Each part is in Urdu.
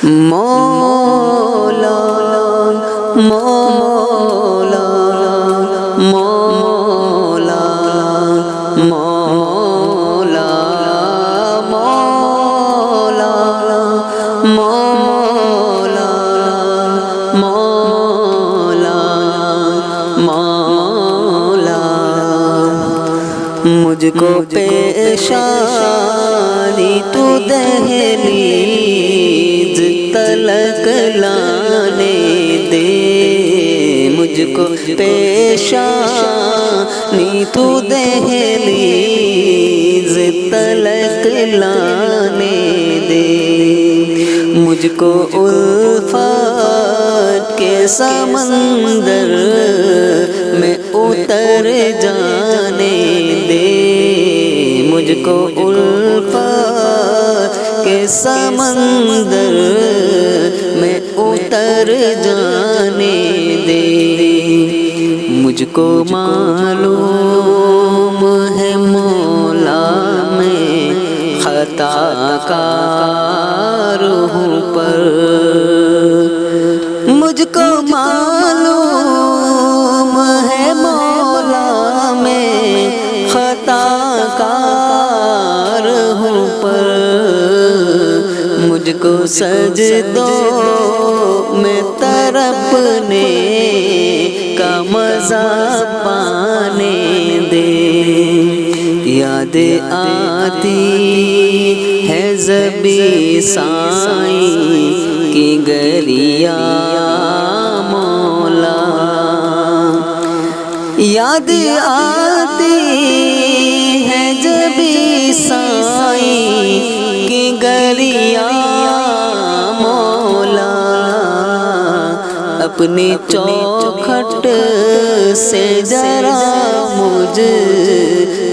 مولا مولا مولا مولا مولا مولا مولا مولا مجھ کو پیشانی تو دہلیز تلک لانے دے، مجھ کو پیشانی تو دہلیز تلک لانے دے، مجھ کو الفت کے سمندر میں اتر جانے دے، مجھ کو الفت کے سمندر میں اتر جانے دے، مجھ کو معلوم ہے مولا میں خطا کار ہوں پر، مجھ کو معلوم ہے مولا میں خطا کار ہوں پر، مجھ کو سجدوں میں تڑپنے کا مزہ پانے دے، یاد آتی ہے ذبی سائیں کی گریا مولا، یاد آتی ہے ذبی سائیں کی گریا مولا، اپنی چوکھٹ سے ذرا مجھ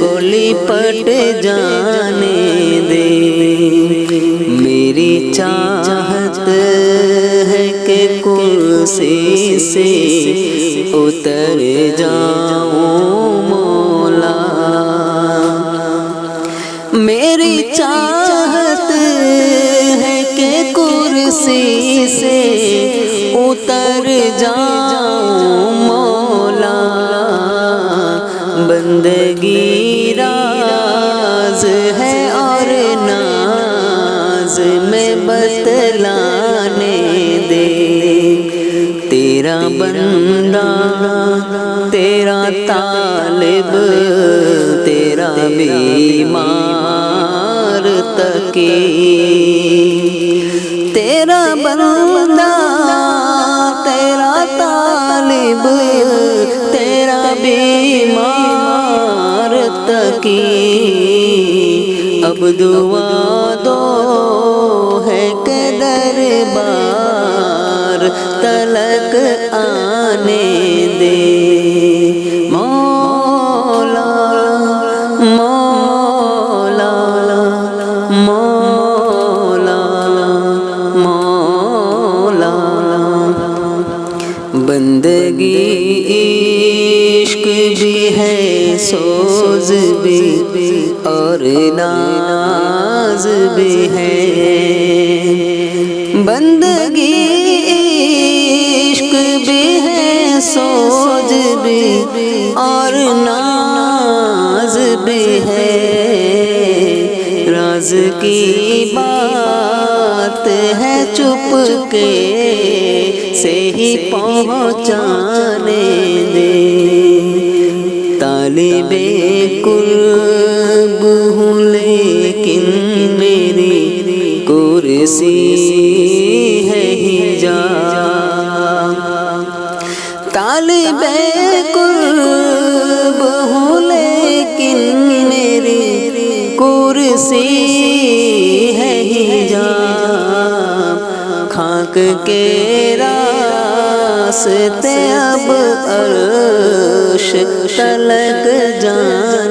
کو لپٹ جانے دے، میری چاہت ہے کہ کرسی سے اتر جاؤں مولا، میری چاہت ہے کہ کرسی سے اتر جاؤں مولا، بندگی راز ہے اور ناز میں بتلانے دے، تیرا بندہ تیرا طالب تیرا بیمار تکی، تیرا بندہ تیرا طالب تیرا بیمار تکی، اب دعا دو ہے کہ دربار تلک آنے دے، مولا مولا مولا مولا، بندگی عشق بھی ہے سوز بھی اور ناز بھی ہے، بندگی عشق بھی ہے سوز بھی اور ناز بھی ہے، راز کی بات ہے چپ کے سے ہی پہنچانے دے، طالب قرب ہوں لیکن میری کرسی ہے حجاب، طالب قرب ہوں لیکن میری کرسی ہے حجاب، خاک کے راستے اب عرش تلک جان